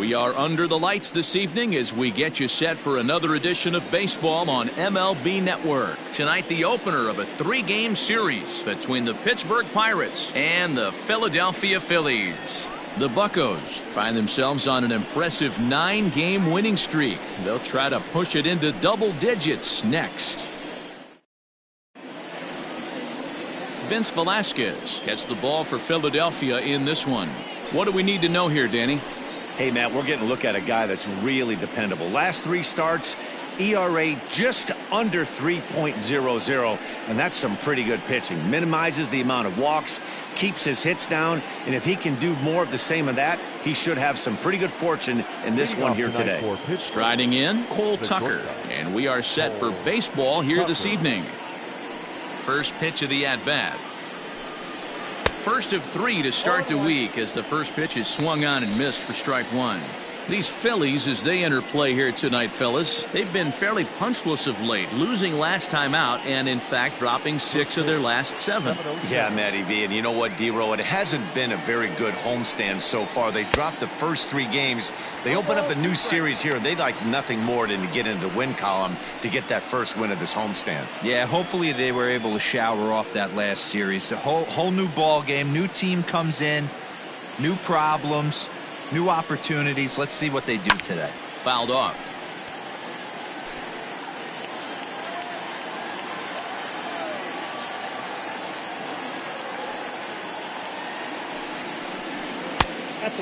We are under the lights this evening as we get you set for another edition of baseball on MLB Network. Tonight, the opener of a 3-game series between the Pittsburgh Pirates and the Philadelphia Phillies. The Buccos find themselves on an impressive 9-game winning streak. They'll try to push it into double digits next. Vince Velasquez gets the ball for Philadelphia in this one. What do we need to know here, Danny? Hey, Matt, we're getting a look at a guy that's really dependable. Last 3 starts, ERA just under 3.00, and that's some pretty good pitching. Minimizes the amount of walks, keeps his hits down, and if he can do more of the same of that, he should have some pretty good fortune in this one here today. Striding in, Cole Tucker, and we are set for baseball here this evening. First pitch of the at-bat. First of 3 to start the week as the first pitch is swung on and missed for strike 1. These Phillies, as they enter play here tonight, fellas, they've been fairly punchless of late, losing last time out and, in fact, dropping 6 of their last 7. Yeah, Matty V, and you know what, D-Row, it hasn't been a very good homestand so far. They dropped the first 3 games. They open up a new series here, and they'd like nothing more than to get into the win column to get that first win of this homestand. Yeah, hopefully they were able to shower off that last series. A whole new ball game, new team comes in, new problems, new opportunities. Let's see what they do today. Fouled off.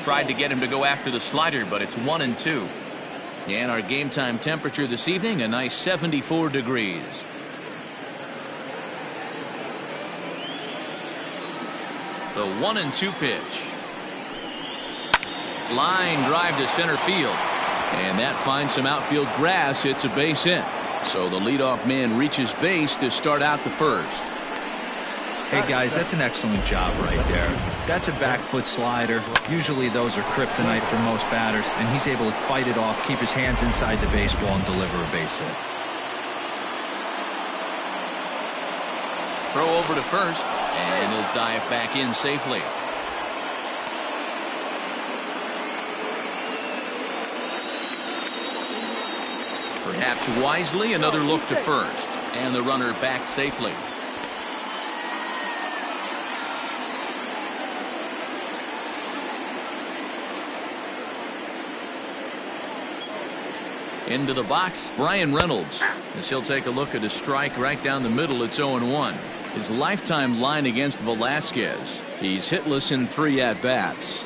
Tried to get him to go after the slider, but it's 1-2. And our game time temperature this evening, a nice 74 degrees. The 1-2 pitch. Line drive to center field, and that finds some outfield grass. It's a base hit, so the leadoff man reaches base to start out the first. Hey guys, that's an excellent job right there. That's a back foot slider. Usually those are kryptonite for most batters, and he's able to fight it off, keep his hands inside the baseball, and deliver a base hit. Throw over to first, and he'll dive back in safely. Perhaps wisely, another look to first, and the runner back safely. Into the box, Brian Reynolds, as he'll take a look at a strike right down the middle. It's 0-1. His lifetime line against Velasquez. He's hitless in 3 at-bats.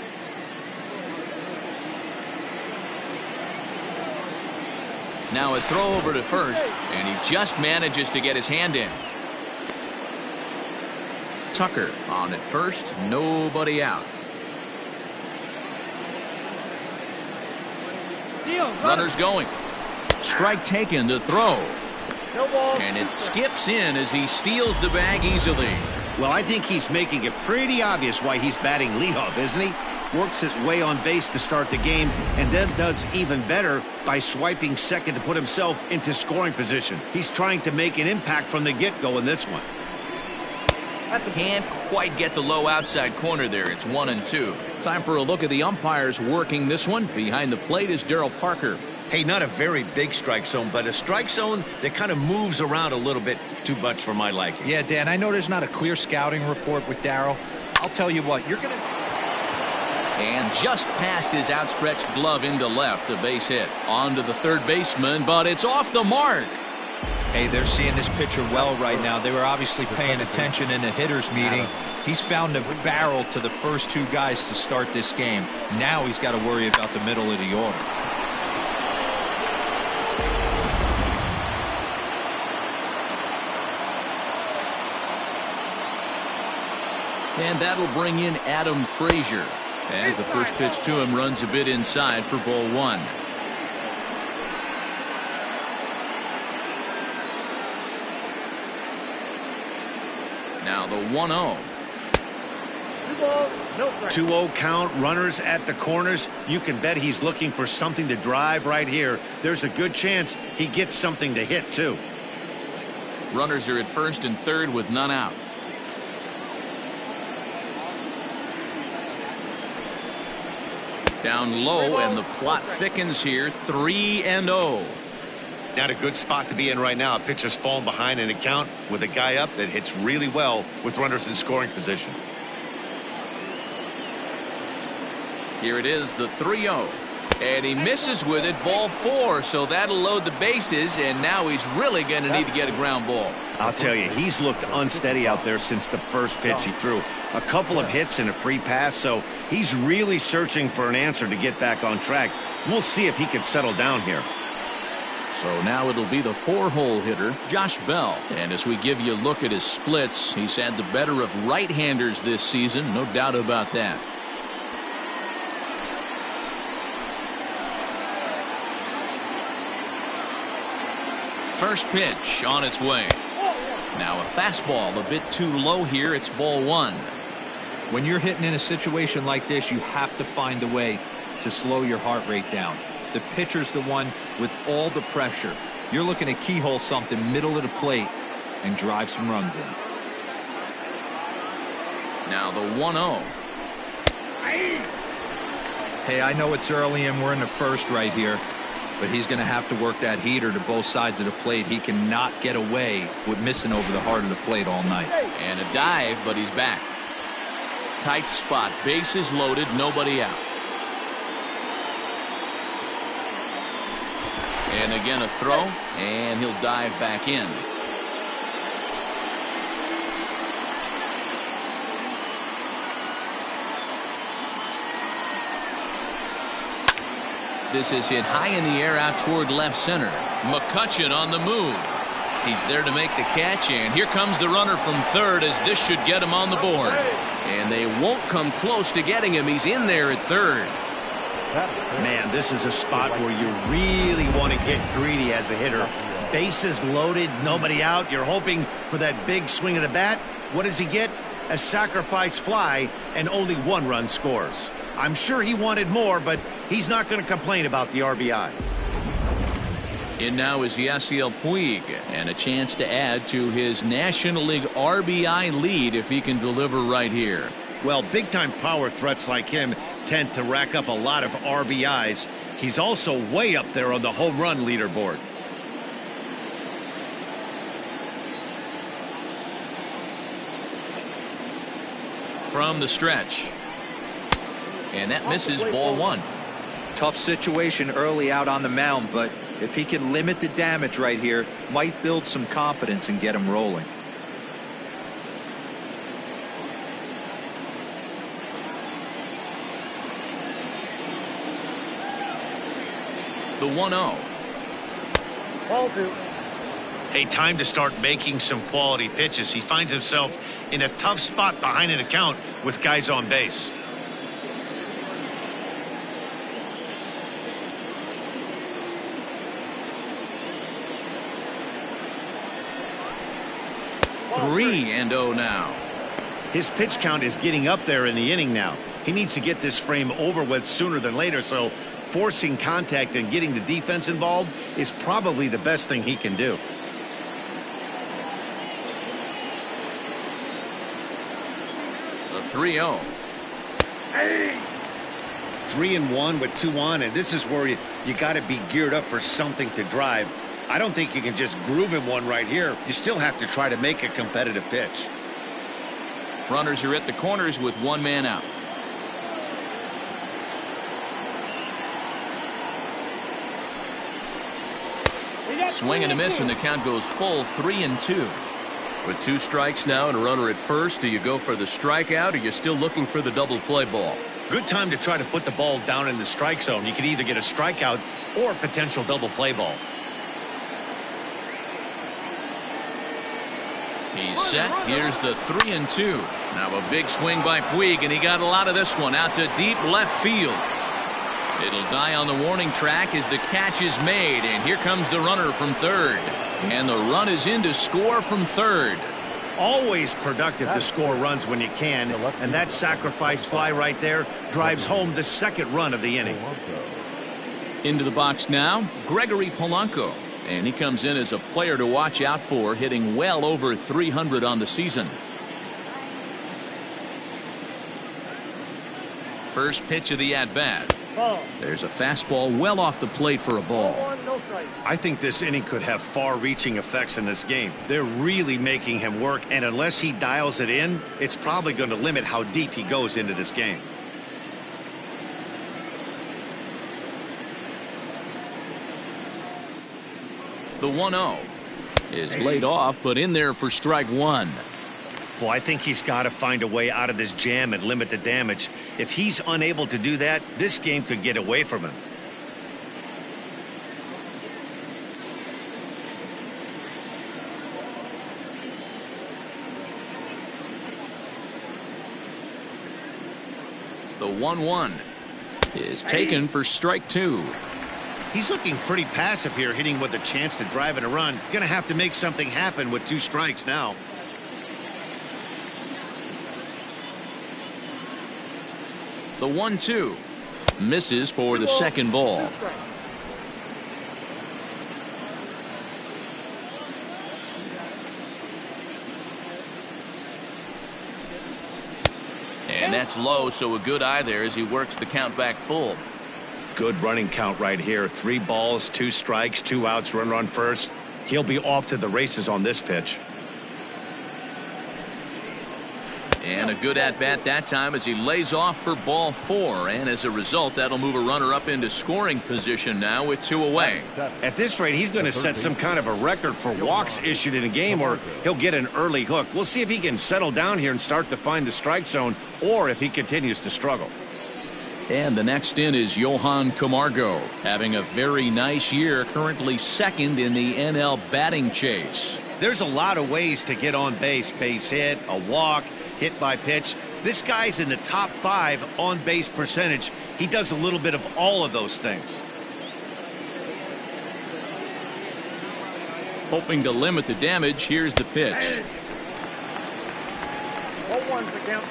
Now a throw over to first, and he just manages to get his hand in. Tucker on at first, nobody out. Runners going. Strike taken, the throw. And it skips in as he steals the bag easily. Well, I think he's making it pretty obvious why he's batting leadoff, isn't he? Works his way on base to start the game, and then does even better by swiping second to put himself into scoring position. He's trying to make an impact from the get-go in this one. Can't quite get the low outside corner there. It's 1-2. Time for a look at the umpires working this one. Behind the plate is Darryl Parker. Hey, not a very big strike zone, but a strike zone that kind of moves around a little bit too much for my liking. Yeah, Dan, I know there's not a clear scouting report with Darryl. I'll tell you what, you're going to... And just past his outstretched glove into left, a base hit. On to the third baseman, but it's off the mark. Hey, they're seeing this pitcher well right now. They were obviously paying attention in the hitters meeting. He's found a barrel to the first 2 guys to start this game. Now he's got to worry about the middle of the order. And that'll bring in Adam Frazier, as the first pitch to him runs a bit inside for ball 1. Now the 1-0. 2-0 count, runners at the corners. You can bet he's looking for something to drive right here. There's a good chance he gets something to hit, too. Runners are at first and third with none out. Down low, and the plot thickens here. 3-0. Not a good spot to be in right now. A pitcher's falling behind in the count with a guy up that hits really well with runners in scoring position. Here it is, the 3-0. And he misses with it, ball 4. So that'll load the bases, and now he's really going to need to get a ground ball. I'll tell you, he's looked unsteady out there since the first pitch he threw. A couple of hits and a free pass, so he's really searching for an answer to get back on track. We'll see if he can settle down here. So now it'll be the 4-hole hitter, Josh Bell. And as we give you a look at his splits, he's had the better of right-handers this season, no doubt about that. First pitch on its way. Now a fastball a bit too low here. It's ball 1. When you're hitting in a situation like this, you have to find a way to slow your heart rate down. The pitcher's the one with all the pressure. You're looking to keyhole something middle of the plate and drive some runs in. Now the 1-0. Hey, I know it's early and we're in the first right here, but he's going to have to work that heater to both sides of the plate. He cannot get away with missing over the heart of the plate all night. And a dive, but he's back. Tight spot, bases loaded, nobody out. And again a throw, and he'll dive back in. This is hit high in the air out toward left center. McCutchen on the move. He's there to make the catch, and here comes the runner from third as this should get him on the board. And they won't come close to getting him. He's in there at third. Man, this is a spot where you really want to get greedy as a hitter. Bases loaded, nobody out. You're hoping for that big swing of the bat. What does he get? A sacrifice fly, and only 1 run scores. I'm sure he wanted more, but he's not going to complain about the RBI. In now is Yasiel Puig, and a chance to add to his National League RBI lead if he can deliver right here. Well, big-time power threats like him tend to rack up a lot of RBIs. He's also way up there on the home run leaderboard. From the stretch. And that misses, ball 1. Tough situation early out on the mound, but if he can limit the damage right here, might build some confidence and get him rolling. The 1-0. Ball 2. Hey, time to start making some quality pitches. He finds himself in a tough spot behind an account with guys on base. Three and 0 now. His pitch count is getting up there in the inning now. He needs to get this frame over with sooner than later, so forcing contact and getting the defense involved is probably the best thing he can do. The 3-0. 3-1 with 2 on, and this is where you got to be geared up for something to drive. I don't think you can just groove him one right here. You still have to try to make a competitive pitch. Runners are at the corners with 1 man out. Swing and a miss, and the count goes full 3-2. With 2 strikes now and a runner at first, do you go for the strikeout or you're still looking for the double play ball? Good time to try to put the ball down in the strike zone. You can either get a strikeout or a potential double play ball. He's set. Here's the 3-2. Now a big swing by Puig, and he got a lot of this one out to deep left field. It'll die on the warning track as the catch is made, and here comes the runner from third. And the run is in to score from third. Always productive to score runs when you can, and that sacrifice fly right there drives home the second run of the inning. Into the box now, Gregory Polanco. And he comes in as a player to watch out for, hitting well over 300 on the season. First pitch of the at-bat. There's a fastball well off the plate for a ball. I think this inning could have far-reaching effects in this game. They're really making him work, and unless he dials it in, it's probably going to limit how deep he goes into this game. The 1-0 is laid off, but in there for strike one. Well, I think he's got to find a way out of this jam and limit the damage. If he's unable to do that, this game could get away from him. The 1-1 is taken for strike two. He's looking pretty passive here, hitting with a chance to drive in a run. Gonna have to make something happen with 2 strikes now. The 1-2 misses for the second ball. And that's low, so a good eye there as he works the count back full. Good running count right here. 3 balls, 2 strikes, 2 outs, runner on first. He'll be off to the races on this pitch. And a good at-bat that time as he lays off for ball 4. And as a result, that'll move a runner up into scoring position now with 2 away. At this rate, he's going to set some kind of a record for walks issued in a game, or he'll get an early hook. We'll see if he can settle down here and start to find the strike zone, or if he continues to struggle. And the next in is Johan Camargo, having a very nice year, currently second in the NL batting chase. There's a lot of ways to get on base. Base hit, a walk, hit by pitch. This guy's in the top 5 on base percentage. He does a little bit of all of those things. Hoping to limit the damage, here's the pitch. 0-1 for count.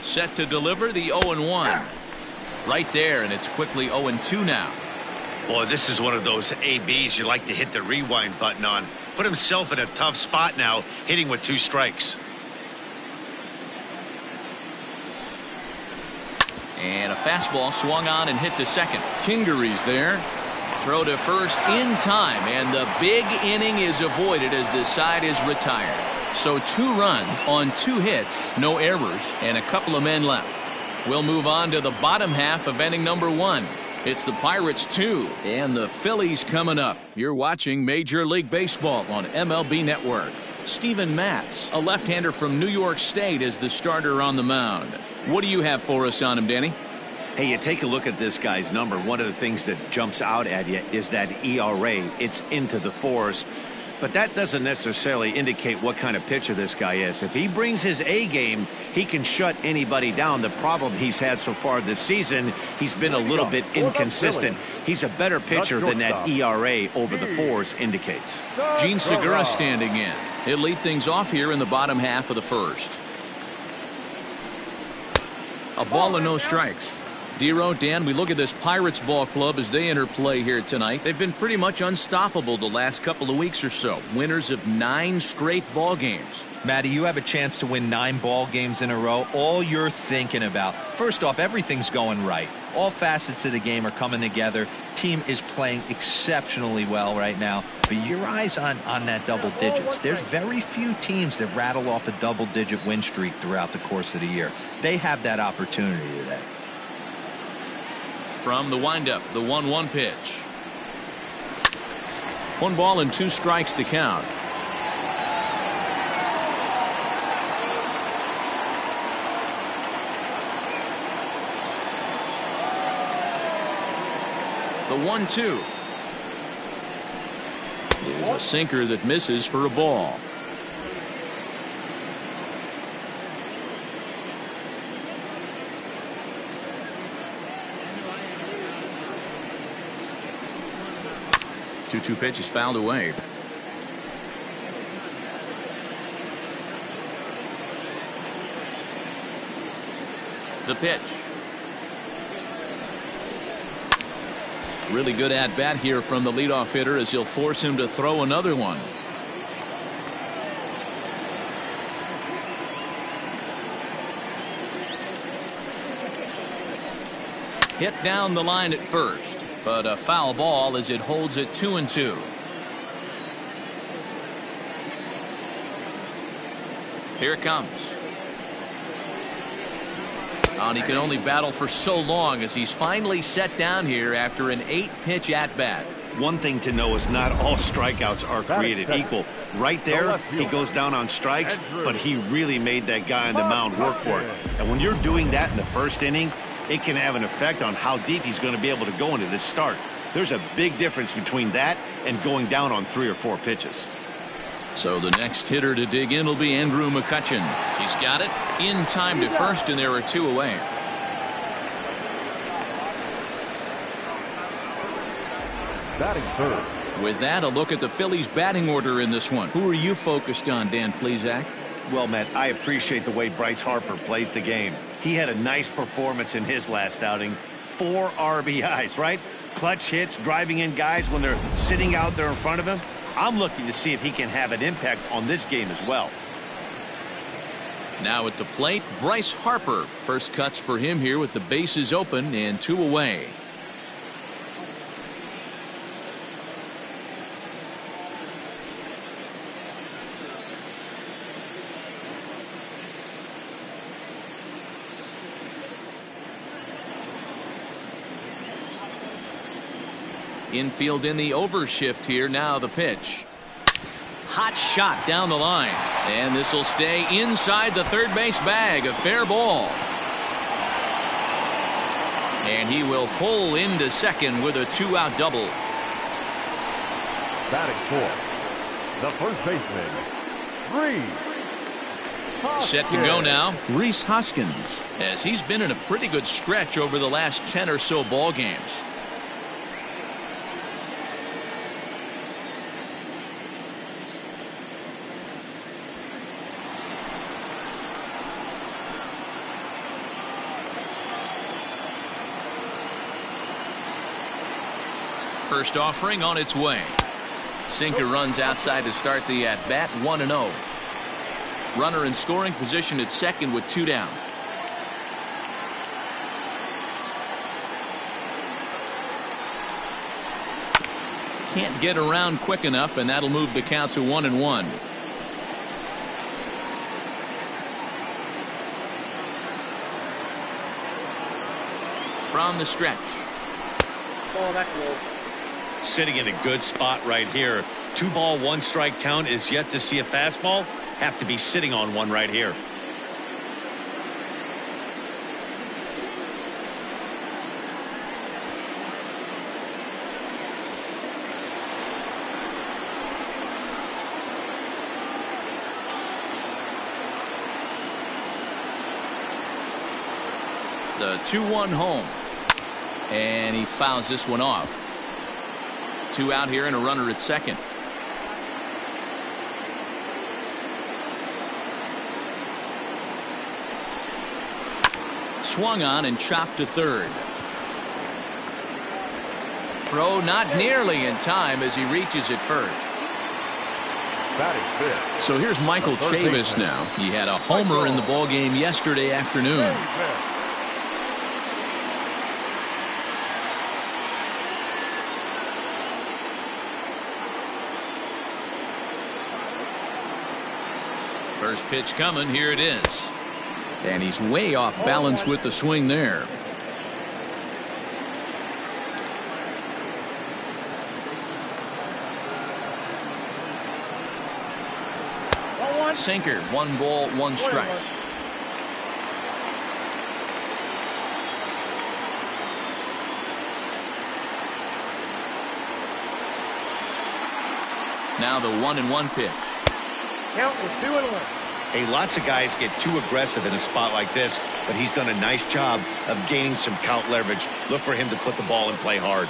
Set to deliver the 0-1. Right there, and it's quickly 0-2 now. Boy, this is one of those ABs you like to hit the rewind button on. Put himself in a tough spot now, hitting with 2 strikes. And a fastball swung on and hit to second. Kingery's there. Throw to first in time, and the big inning is avoided as the side is retired. So 2 runs on 2 hits, no errors, and a couple of men left. We'll move on to the bottom half of inning number 1. It's the Pirates 2 and the Phillies coming up. You're watching Major League Baseball on MLB Network. Steven Matz, a left-hander from New York State, is the starter on the mound. What do you have for us on him, Danny? Hey, you take a look at this guy's number. One of the things that jumps out at you is that ERA. It's into the 4s. But that doesn't necessarily indicate what kind of pitcher this guy is. If he brings his A game, he can shut anybody down. The problem he's had so far this season, he's been a little bit inconsistent. He's a better pitcher than that ERA over the 4s indicates. Gene Segura standing in. He'll lead things off here in the bottom half of the first. A ball and no strikes. Dero, Dan, we look at this Pirates ball club as they enter play here tonight. They've been pretty much unstoppable the last couple of weeks or so. Winners of 9 straight ball games. Matty, you have a chance to win 9 ball games in a row. All you're thinking about, first off, everything's going right. All facets of the game are coming together. Team is playing exceptionally well right now. But your eyes on that double digits. There's very few teams that rattle off a double-digit win streak throughout the course of the year. They have that opportunity today. From the windup, the 1-1 pitch. 1 ball and 2 strikes to count. The 1-2 is a sinker that misses for a ball. Two pitches fouled away. The pitch. Really good at bat here from the leadoff hitter as he'll force him to throw another one. Hit down the line at first, but a foul ball as it holds it 2-2. Here it comes. And he can only battle for so long as he's finally set down here after an 8-pitch at-bat. One thing to know is not all strikeouts are created equal. Right there, he goes down on strikes, but he really made that guy on the mound work for it. And when you're doing that in the first inning, it can have an effect on how deep he's going to be able to go into this start. There's a big difference between that and going down on 3 or 4 pitches. So the next hitter to dig in will be Andrew McCutchen. He's got it in time to first, and there are 2 away. Batting third. With that, a look at the Phillies' batting order in this one. Who are you focused on, Dan Plesac? Well, Matt, I appreciate the way Bryce Harper plays the game. He had a nice performance in his last outing. 4 RBIs, right? Clutch hits, driving in guys when they're sitting out there in front of him. I'm looking to see if he can have an impact on this game as well. Now at the plate, Bryce Harper. First cuts for him here with the bases open and 2 away. Infield in the overshift here. Now the pitch. Hot shot down the line. And this will stay inside the third base bag. A fair ball. And he will pull into second with a 2-out double. Batting fourth, the first baseman, Rhys. Set to go now, Rhys Hoskins, as he's been in a pretty good stretch over the last 10 or so ball games. First offering on its way. Sinker runs outside to start the at-bat, 1-0. Runner in scoring position at second with 2 down. Can't get around quick enough, and that'll move the count to 1-1. From the stretch. Oh, that's low. Sitting in a good spot right here. 2-ball, 1-strike count is yet to see a fastball. Have to be sitting on one right here. The 2-1 home. And he fouls this one off. 2 out here and a runner at second. Swung on and chopped to third. Throw not nearly in time as he reaches it first. Batting fifth. So here's Michael Chavis now. He had a homer in the ballgame yesterday afternoon. First pitch coming. Here it is. And he's way off balance with the swing there. Sinker. 1 ball, 1 strike. Now the 1-1 pitch. Count with 2-1. Hey, lots of guys get too aggressive in a spot like this, but he's done a nice job of gaining some count leverage. Look for him to put the ball in play hard.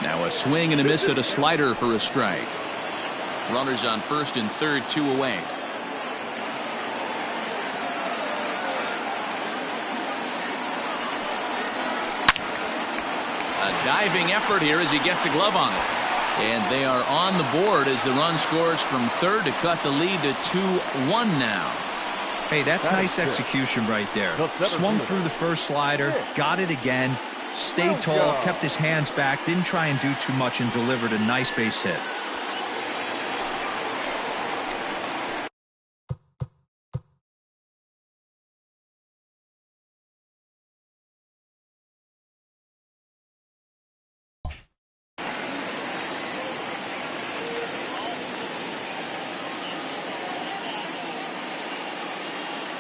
Now a swing and a miss at a slider for a strike. Runners on first and third, 2 away. A diving effort here as he gets a glove on it. And they are on the board as the run scores from third to cut the lead to 2-1 now. Hey, that's nice execution right there. Swung through the first slider, got it again, stayed tall, kept his hands back, didn't try and do too much, and delivered a nice base hit.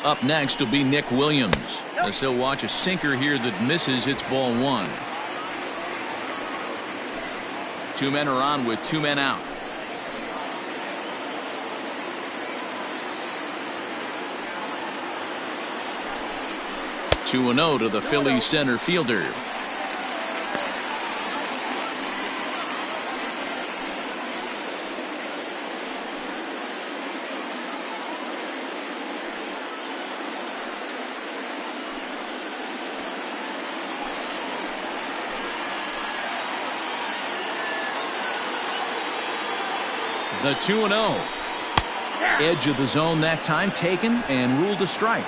Up next will be Nick Williams, as he'll watch a sinker here that misses. It's ball one. Two men are on with two men out. Two and 0 to the Phillies center fielder. The 2-0. Edge of the zone that time taken and ruled a strike.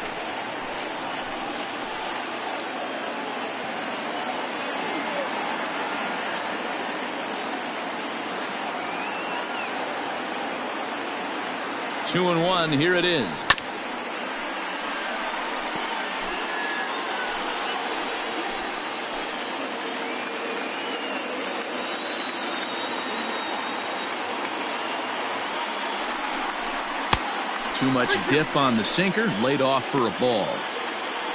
Two and one. Here it is. Too much dip on the sinker, laid off for a ball.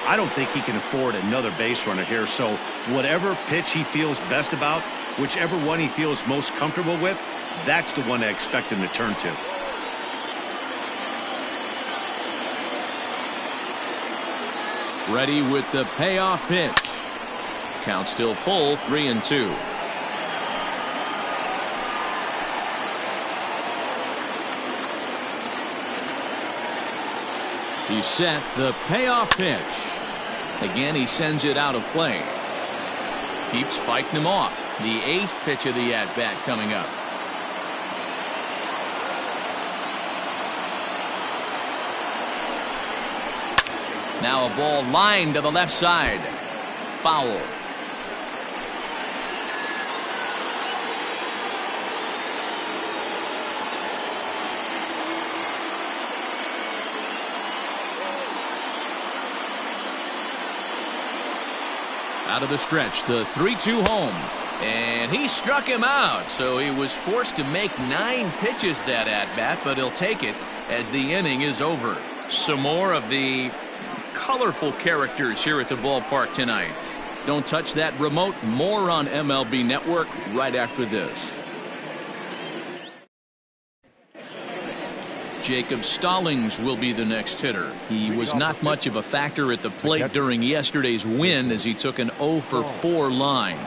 I don't think he can afford another base runner here, so whatever pitch he feels best about, whichever one he feels most comfortable with, that's the one I expect him to turn to. Ready with the payoff pitch. Count still full, 3-2. He's set the payoff pitch. Again, he sends it out of play. Keeps fighting him off. The 8th pitch of the at-bat coming up. Now a ball lined to the left side. Foul. Out of the stretch, the 3-2 home. And he struck him out, so he was forced to make 9 pitches that at-bat, but he'll take it as the inning is over. Some more of the colorful characters here at the ballpark tonight. Don't touch that remote. More on MLB Network right after this. Jacob Stallings will be the next hitter. He was not much of a factor at the plate during yesterday's win as he took an 0-for-4 line.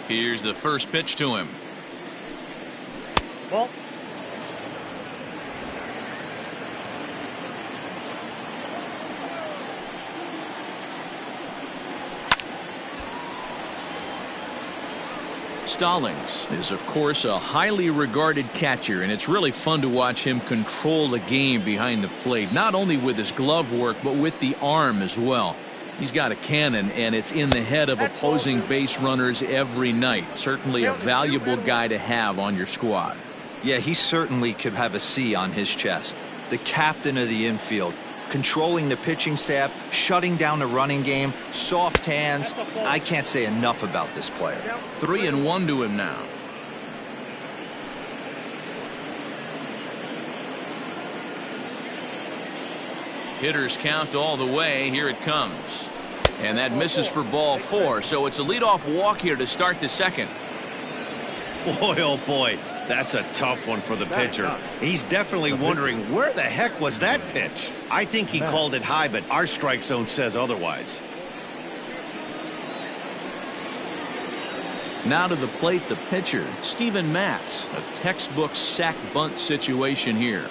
Here's the first pitch to him. Ball. Stallings is, of course, a highly regarded catcher, and it's really fun to watch him control the game behind the plate, not only with his glove work, but with the arm as well. He's got a cannon, and it's in the head of opposing base runners every night. Certainly a valuable guy to have on your squad. Yeah, he certainly could have a C on his chest. The captain of the infield, controlling the pitching staff, shutting down the running game, soft hands. I can't say enough about this player. 3-1 to him now. Hitters count all the way. Here it comes. And that misses for ball 4. So it's a leadoff walk here to start the second. Boy, oh boy, that's a tough one for the pitcher. He's definitely wondering, where the heck was that pitch? I think he called it high, but our strike zone says otherwise. Now to the plate, the pitcher, Steven Matz. A textbook sack bunt situation here.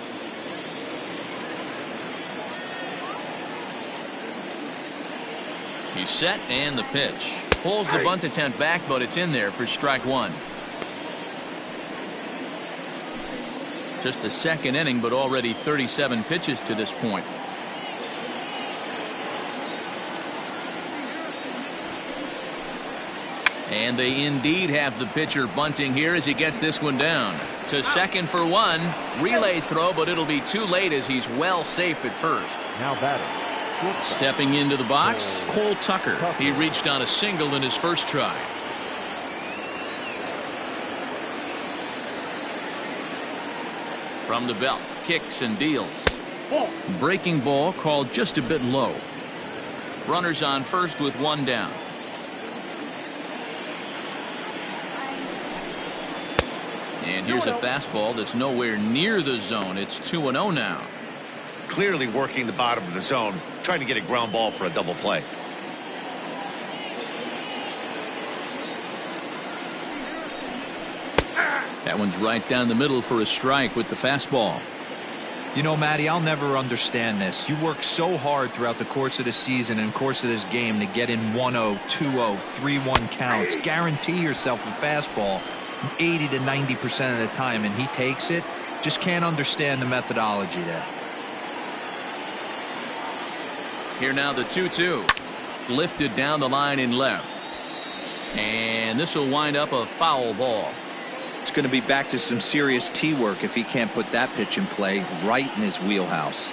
He's set, and the pitch. Pulls the bunt attempt back, but it's in there for strike 1. Just the second inning, but already 37 pitches to this point. And they indeed have the pitcher bunting here as he gets this one down. To second for 1. Relay throw, but it'll be too late as he's well safe at first. Now batting. Stepping into the box, Cole Tucker. He reached on a single in his first try. From the belt, kicks and deals. Breaking ball called just a bit low. Runners on first with 1 down. And here's a fastball that's nowhere near the zone. It's 2-0 now. Clearly working the bottom of the zone, trying to get a ground ball for a double play. That one's right down the middle for a strike with the fastball. You know, Matty, I'll never understand this. You work so hard throughout the course of the season and course of this game to get in 1-0, 2-0, 3-1 counts. Guarantee yourself a fastball 80 to 90% of the time, and he takes it. Just can't understand the methodology there. Here now the 2-2. Lifted down the line in left. And this will wind up a foul ball. It's going to be back to some serious tee work if he can't put that pitch in play right in his wheelhouse.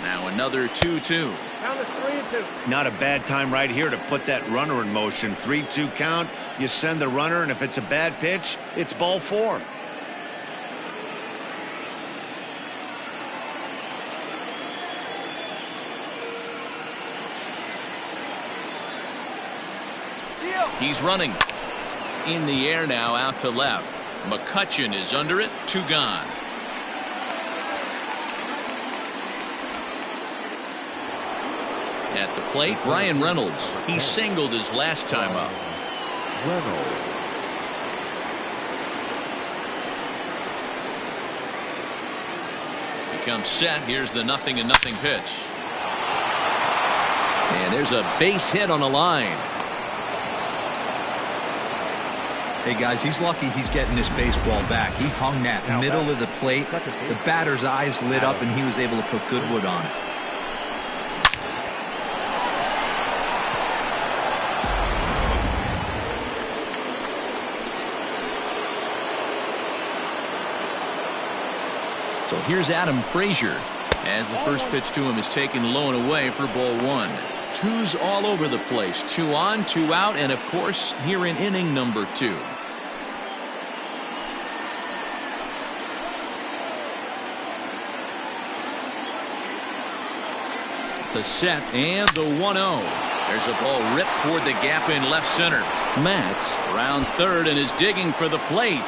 Now another 2-2. Count is 3-2. Not a bad time right here to put that runner in motion. 3-2 count. You send the runner, and if it's a bad pitch, it's ball 4. He's running. In the air now, out to left. McCutchen is under it. 2 gone. At the plate, Ryan Reynolds. He singled his last time up. Reynolds. He comes set. Here's the 0-0 pitch. And there's a base hit on a line. Hey guys, he's lucky he's getting this baseball back. He hung that middle of the plate. The batter's eyes lit up and he was able to put good wood on it. So here's Adam Frazier as the first pitch to him is taken low and away for ball 1. 2's all over the place. 2 on, 2 out, and of course here in inning number 2. The set and the 1-0. There's a ball ripped toward the gap in left center. Matz rounds third and is digging for the plate.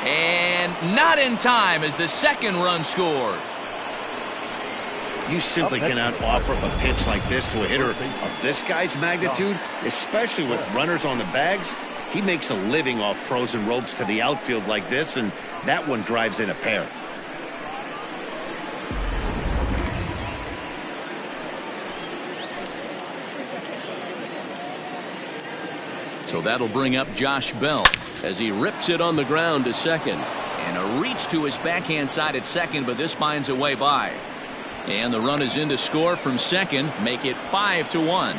And not in time as the second run scores. You simply cannot offer up a pitch like this to a hitter of this guy's magnitude, especially with runners on the bags. He makes a living off frozen ropes to the outfield like this, and that one drives in a pair. So that'll bring up Josh Bell as he rips it on the ground to second. And a reach to his backhand side at second, but this finds a way by. And the run is in to score from second, make it 5-1.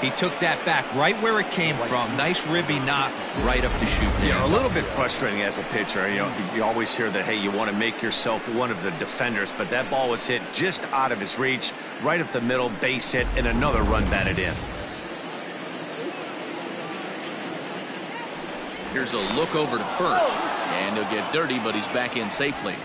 He took that back right where it came from. Nice ribby knock right up the chute there. Yeah, a little bit frustrating as a pitcher. You always hear that, hey, you want to make yourself one of the defenders, but that ball was hit just out of his reach, right up the middle, base hit, and another run batted in. Here's a look over to first, and he'll get dirty, but he's back in safely.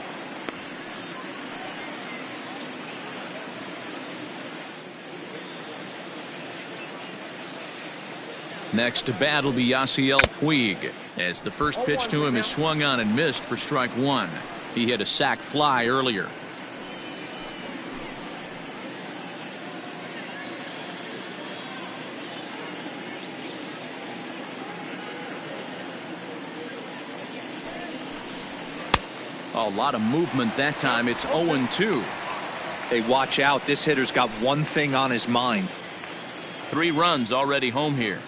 Next to bat will be Yasiel Puig, as the first pitch to him is swung on and missed for strike one. He hit a sac fly earlier. A lot of movement that time. It's 0-2. Hey, watch out. This hitter's got one thing on his mind. 3 runs already home here.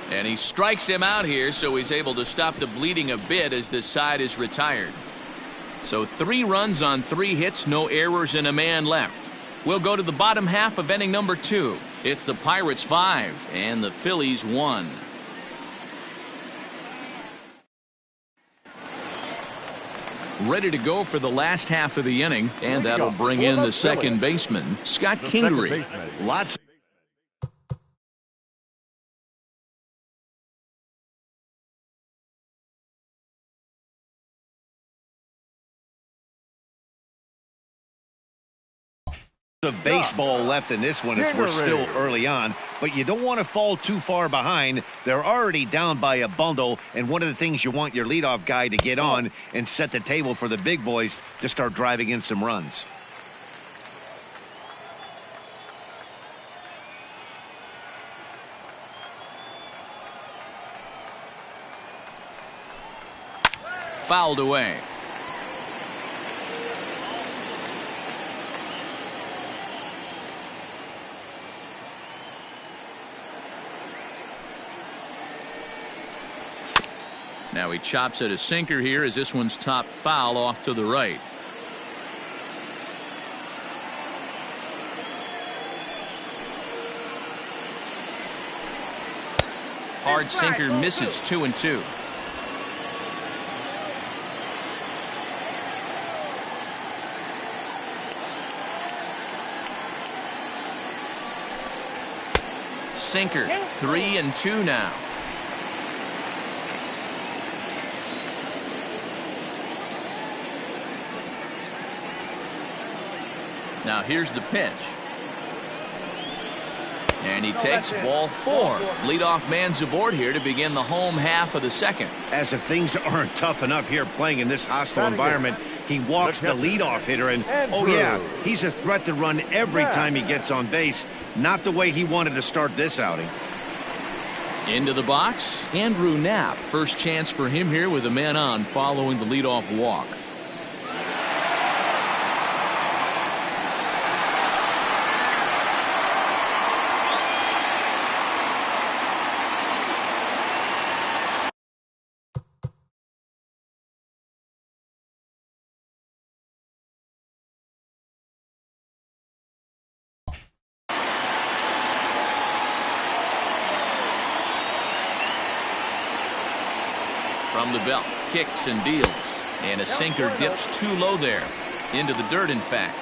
And he strikes him out here, so he's able to stop the bleeding a bit as this side is retired. So 3 runs on 3 hits, no errors, and a man left. We'll go to the bottom half of inning number 2. It's the Pirates 5 and the Phillies 1. Ready to go for the last half of the inning, and that'll bring in the second baseman, Scott Kingery. Lots of baseball left in this one as we're still early on, but you don't want to fall too far behind. They're already down by a bundle, and one of the things you want your leadoff guy to get on and set the table for the big boys to start driving in some runs. Fouled away. Now he chops at a sinker here as this one's top foul off to the right. Hard sinker misses 2-2. Sinker 3-2 now. Now here's the pitch. And he takes ball 4. Leadoff man's aboard here to begin the home half of the second. As if things aren't tough enough here playing in this hostile environment, he walks the leadoff hitter, and oh yeah, he's a threat to run every time he gets on base. Not the way he wanted to start this outing. Into the box, Andrew Knapp. First chance for him here with a man on following the leadoff walk. From the belt, kicks and deals, and a sinker dips too low there, into the dirt in fact.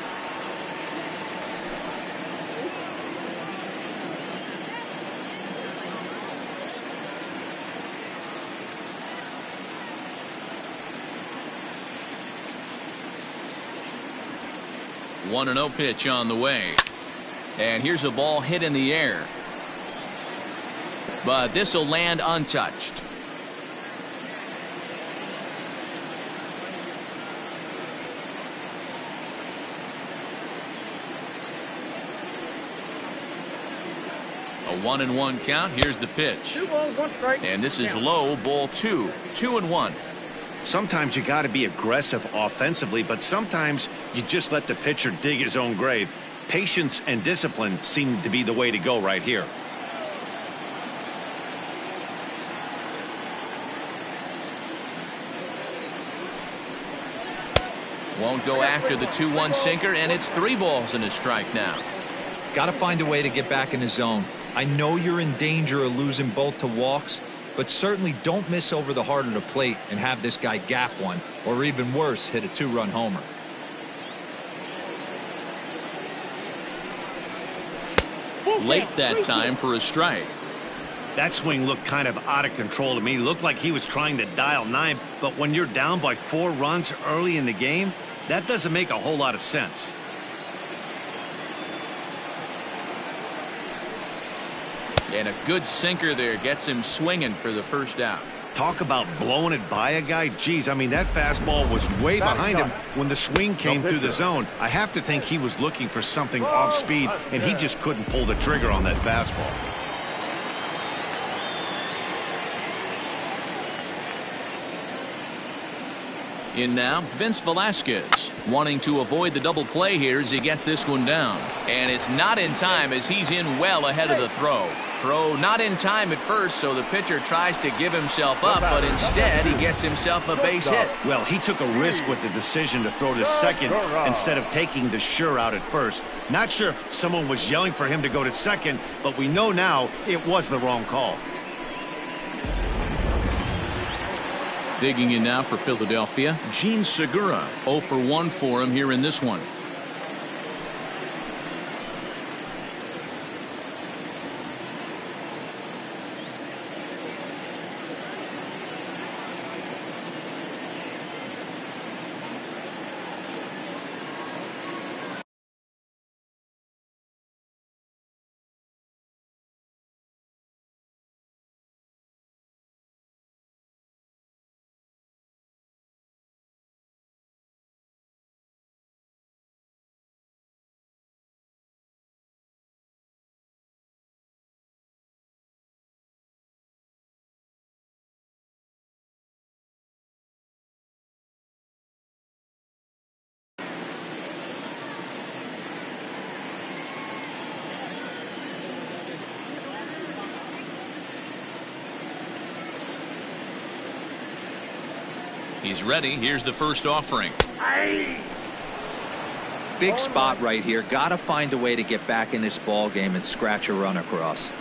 One 1-0 pitch on the way, and here's a ball hit in the air, but this will land untouched. 1-1 count. Here's the pitch. 2 balls, 1 strike. And this is Count. low, ball 2. 2-1. Sometimes you got to be aggressive offensively, but sometimes you just let the pitcher dig his own grave. Patience and discipline seem to be the way to go right here. Won't go after the 2-1 sinker, and it's 3 balls and a strike now. Got to find a way to get back in the zone. I know you're in danger of losing both to walks, but certainly don't miss over the heart of the plate and have this guy gap one, or even worse, hit a 2-run homer. Late that time for a strike. That swing looked kind of out of control to me. Looked like he was trying to dial 9, but when you're down by 4 runs early in the game, that doesn't make a whole lot of sense. And a good sinker there gets him swinging for the first out. Talk about blowing it by a guy. Geez, I mean, that fastball was way behind him when the swing came through the zone. I have to think he was looking for something off speed, and he just couldn't pull the trigger on that fastball. In now, Vince Velasquez, wanting to avoid the double play here as he gets this one down. And it's not in time as he's in well ahead of the throw. Throw not in time at first, so the pitcher tries to give himself up, but instead he gets himself a base hit. Well, he took a risk with the decision to throw to second instead of taking the sure out at first. Not sure if someone was yelling for him to go to second, but we know now it was the wrong call. Digging in now for Philadelphia, Gene Segura. 0 for 1 for him here in this one. He's ready. Here's the first offering. Big spot right here. Got to find a way to get back in this ball game and scratch a run across.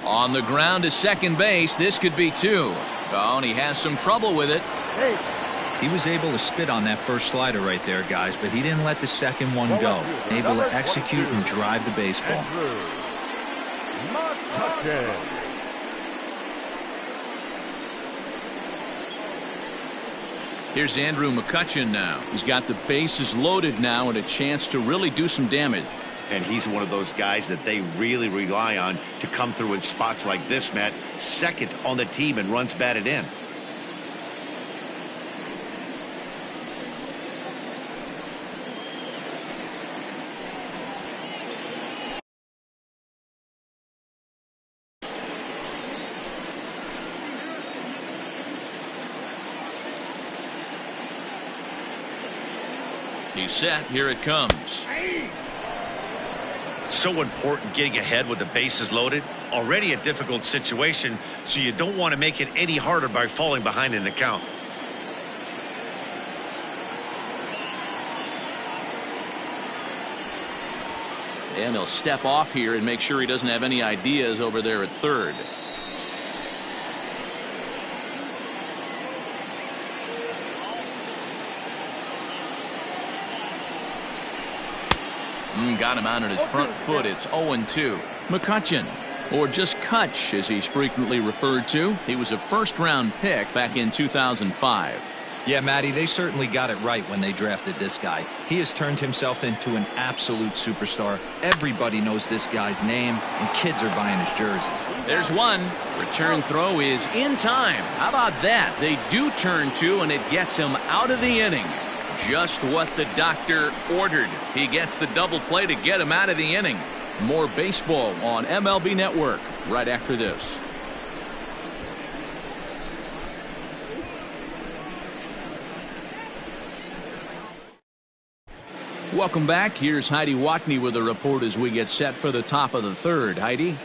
On the ground to second base. This could be 2. Oh, and he has some trouble with it. He was able to spit on that first slider right there, guys, but he didn't let the second one go. Able to execute and drive the baseball. Here's Andrew McCutchen now. He's got the bases loaded now and a chance to really do some damage. And he's one of those guys that they really rely on to come through in spots like this, Matt. Second on the team and runs batted in. He's set. Here it comes. So important getting ahead with the bases loaded. Already a difficult situation, so you don't want to make it any harder by falling behind in the count. And he'll step off here and make sure he doesn't have any ideas over there at third. Got him out on his front foot. It's 0-2. McCutchen, or just Kutch as he's frequently referred to. He was a first-round pick back in 2005. Yeah, Matty, they certainly got it right when they drafted this guy. He has turned himself into an absolute superstar. Everybody knows this guy's name, and kids are buying his jerseys. There's one. Return throw is in time. How about that? They do turn two, and it gets him out of the inning. Just what the doctor ordered. He gets the double play to get him out of the inning. More baseball on MLB Network right after this. Welcome back. Here's Heidi Watney with a report as we get set for the top of the third. Heidi?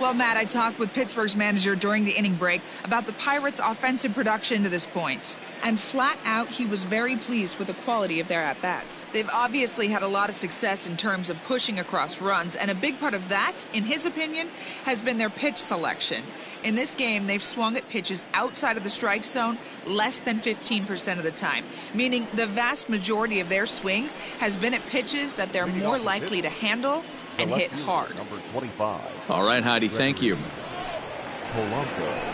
Well, Matt, I talked with Pittsburgh's manager during the inning break about the Pirates' offensive production to this point. And flat out, he was very pleased with the quality of their at-bats. They've obviously had a lot of success in terms of pushing across runs, and a big part of that, in his opinion, has been their pitch selection. In this game, they've swung at pitches outside of the strike zone less than 15% of the time, meaning the vast majority of their swings has been at pitches that they're more likely to handle and hit hard. Number 25. All right, Heidi, thank you. Polanco.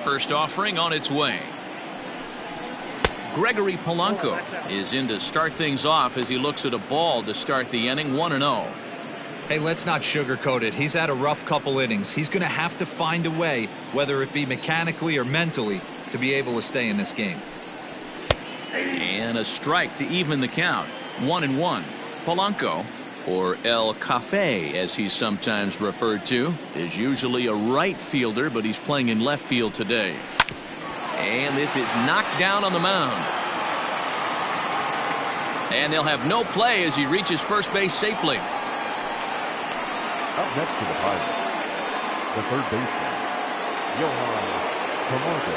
First offering on its way. Gregory Polanco is in to start things off as he looks at a ball to start the inning 1-0. Hey, let's not sugarcoat it. He's had a rough couple innings. He's going to have to find a way, whether it be mechanically or mentally, to be able to stay in this game. And a strike to even the count. 1-1. Polanco, or El Cafe as he's sometimes referred to, is usually a right fielder, but he's playing in left field today. And this is knocked down on the mound. And they'll have no play as he reaches first base safely. Up next to the Pirates, the third baseman, Yohan Camargo.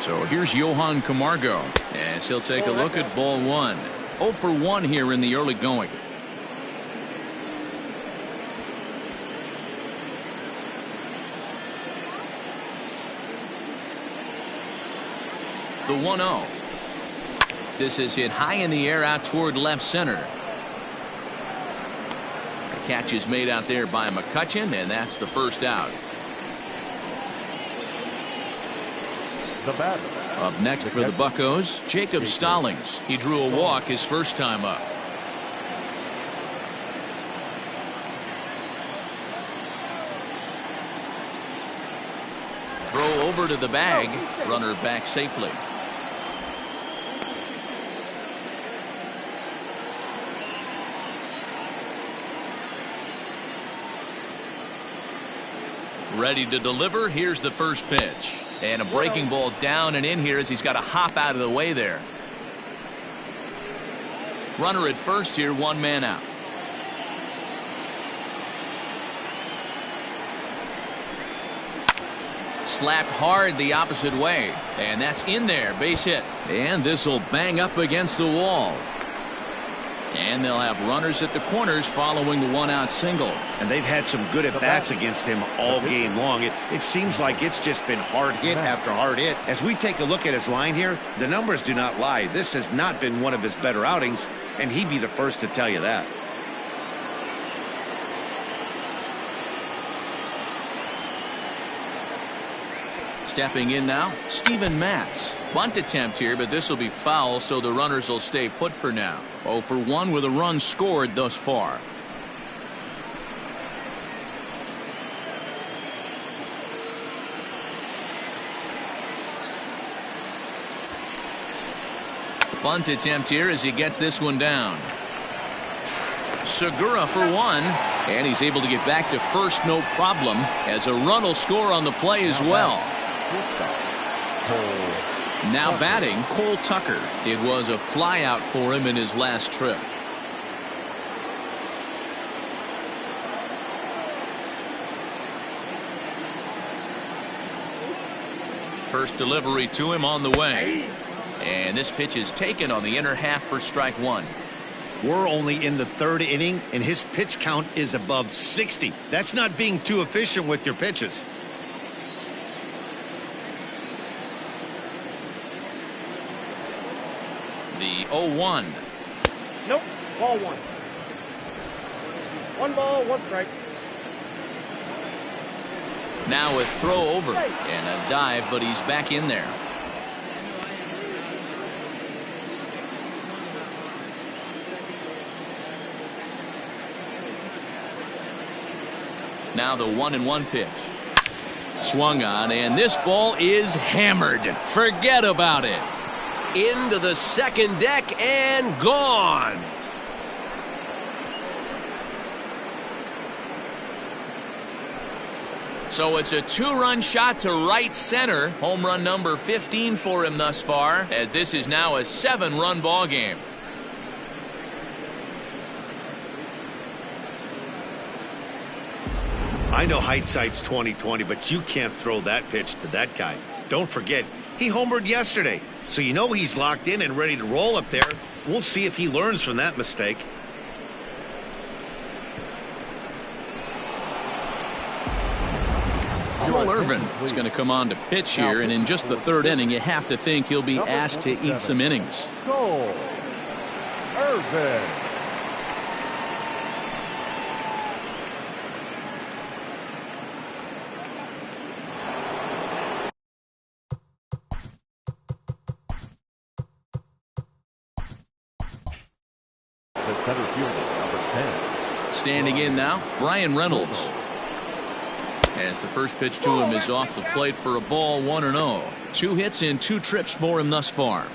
So here's Yohan Camargo as he'll take a look at ball one. 0 for 1 here in the early going. The 1-0. This is hit high in the air out toward left center. The catch is made out there by McCutchen, and that's the first out. The batter. Up next for the Buccos, Jacob Stallings. He drew a walk his first time up. Throw over to the bag. Runner back safely. Ready to deliver. Here's the first pitch. And a breaking ball down and in here as he's got to hop out of the way there. Runner at first here, one man out. Slapped hard the opposite way. And that's in there. Base hit. And this will bang up against the wall. And they'll have runners at the corners following the one-out single. And they've had some good at-bats against him all game long. It seems like it's just been hard hit after hard hit. As we take a look at his line here, the numbers do not lie. This has not been one of his better outings, and he'd be the first to tell you that. Stepping in now, Steven Matz. Bunt attempt here, but this will be foul, so the runners will stay put for now. 0 for 1 with a run scored thus far. Bunt attempt here as he gets this one down. Segura for 1, and he's able to get back to first no problem as a run will score on the play as well. Now batting, Cole Tucker. It was a fly out for him in his last trip. First delivery to him on the way. And this pitch is taken on the inner half for strike one. We're only in the third inning, and his pitch count is above 60. That's not being too efficient with your pitches. The 0-1. Nope, ball one. 1 ball, 1 strike. Now a throw over and a dive, but he's back in there. Now the 1-1 pitch. Swung on, and this ball is hammered. Forget about it. Into the second deck and gone. So it's a 2-run shot to right center. Home run number 15 for him thus far, as this is now a 7-run ball game. I know hindsight's 20/20, but you can't throw that pitch to that guy. Don't forget, he homered yesterday, so you know he's locked in and ready to roll up there. We'll see if he learns from that mistake. Cole Irvin is going to come on to pitch here, and in just the 3rd inning, you have to think he'll be asked to eat some innings. Cole Irvin. The center fielder, number 10. Standing in now, Brian Reynolds. As the first pitch to him is off the plate for a ball, 1-0. 2 hits and 2 trips for him thus far.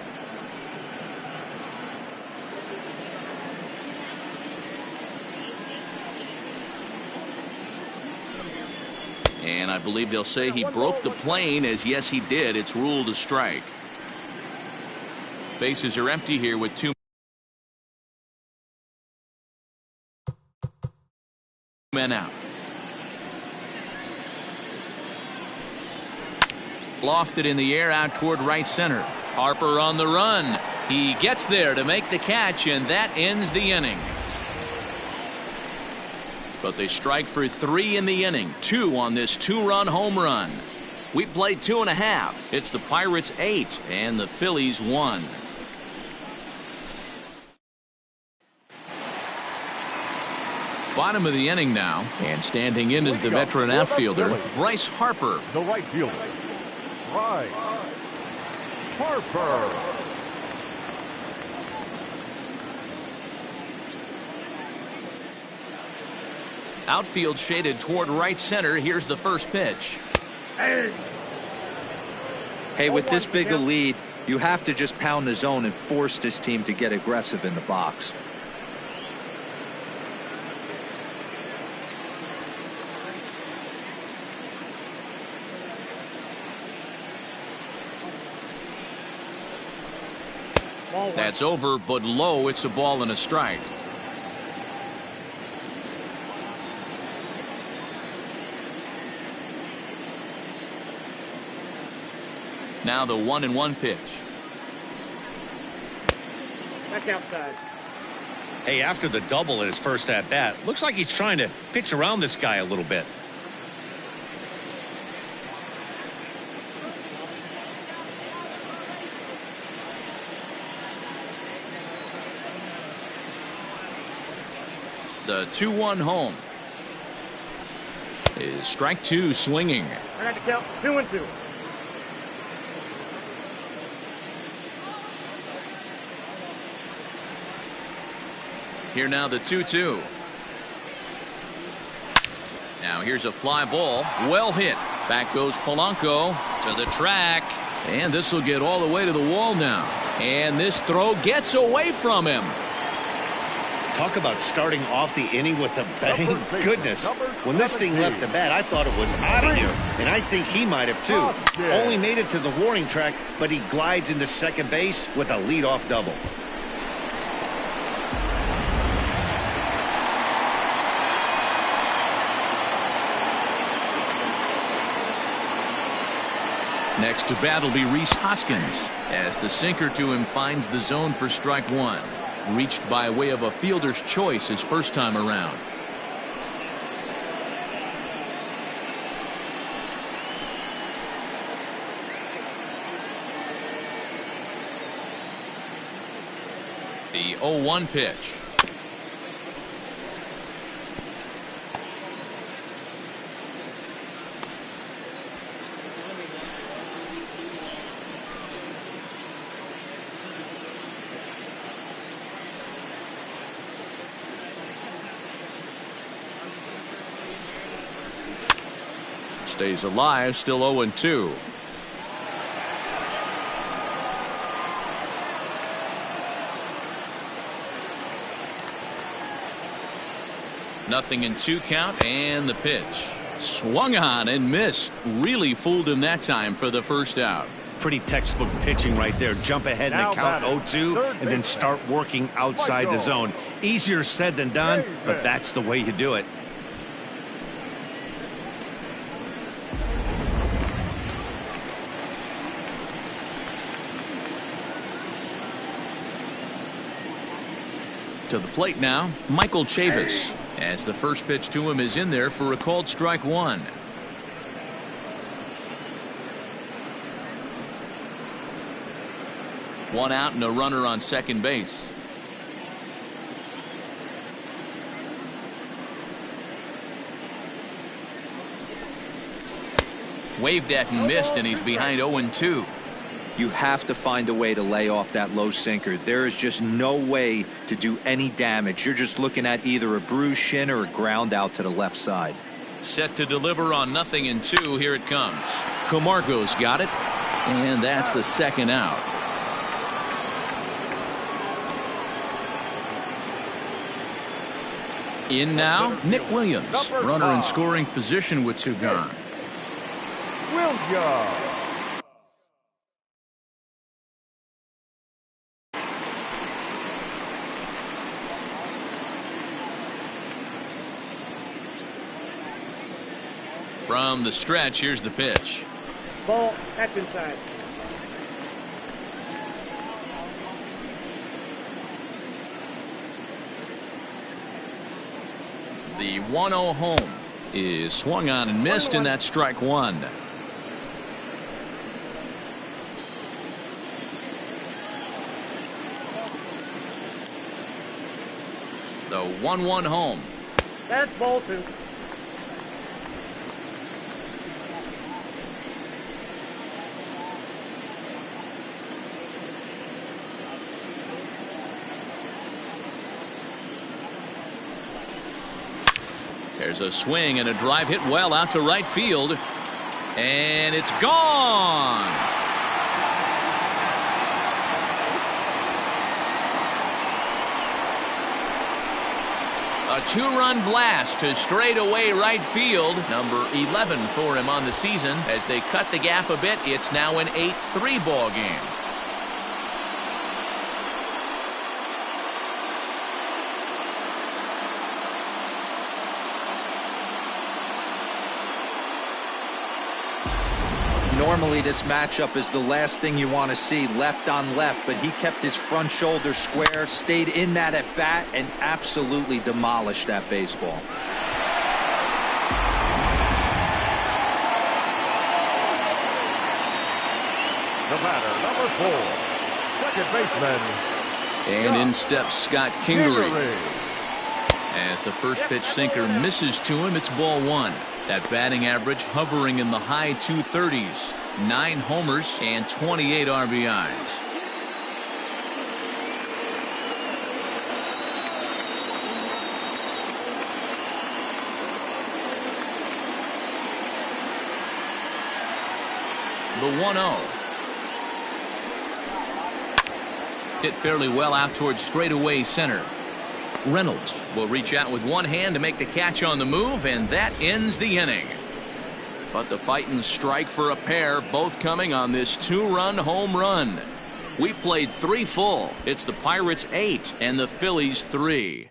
And I believe they'll say he broke the plane, as yes he did. It's ruled a strike. Bases are empty here with 2 men out. Lofted in the air out toward right center. Harper on the run. He gets there to make the catch, and that ends the inning. But they strike for 3 in the inning. 2 on this 2-run home run. We played 2.5. It's the Pirates 8 and the Phillies 1. Bottom of the inning now, and standing in is the veteran outfielder, Bryce Harper. The right fielder, Bryce Harper. Outfield shaded toward right center. Here's the first pitch. Hey, with this big a lead, you have to just pound the zone and force this team to get aggressive in the box. That's over, but low. It's a ball and a strike. Now the 1-1 pitch. Back outside. Hey, after the double in his first at bat, looks like he's trying to pitch around this guy a little bit. The 2-1 home is strike 2 swinging. I got to count 2-2. Here now the 2-2. Now here's a fly ball. Well hit. Back goes Polanco to the track. And this will get all the way to the wall now. And this throw gets away from him. Talk about starting off the inning with a bang. Goodness, when this thing left the bat, I thought it was out of here, and I think he might have too. Only made it to the warning track, but he glides into second base with a leadoff double. Next to bat will be Rhys Hoskins, as the sinker to him finds the zone for strike 1. Reached by way of a fielder's choice his first time around. The 0-1 pitch. Stays alive, still 0-2. Nothing in 2 count, and the pitch. Swung on and missed. Really fooled him that time for the first out. Pretty textbook pitching right there. Jump ahead in the count 0-2 and then start working outside the zone. Easier said than done, but that's the way you do it. To the plate now, Michael Chavis, as the first pitch to him is in there for a called strike 1. One out and a runner on second base. Waved at and missed, and he's behind 0-2. You have to find a way to lay off that low sinker. There is just no way to do any damage. You're just looking at either a bruised shin or a ground out to the left side. Set to deliver on 0-2. Here it comes. Camargo's got it, and that's the second out. In now, Nick Williams, runner in scoring position with 2 gone. Williams. From the stretch, here's the pitch. Ball, that's inside. The 1-0 home is swung on and missed, and that's strike 1. The 1-1 home. That's ball 2. There's a swing and a drive hit well out to right field, and it's gone. A 2-run blast to straightaway right field. Number 11 for him on the season. As they cut the gap a bit, it's now an 8-3 ball game. Normally this matchup is the last thing you want to see, left on left, but he kept his front shoulder square, stayed in that at bat, and absolutely demolished that baseball. The batter, number 4, second baseman. And in steps Scott Kingery. As the first pitch sinker misses to him, it's ball 1. That batting average hovering in the high 230s. 9 homers and 28 RBIs. The 1-0. Hit fairly well out towards straightaway center. Reynolds will reach out with one hand to make the catch on the move, and that ends the inning. But the fighting strike for a pair, both coming on this 2-run home run. We played 3 full. It's the Pirates 8 and the Phillies 3.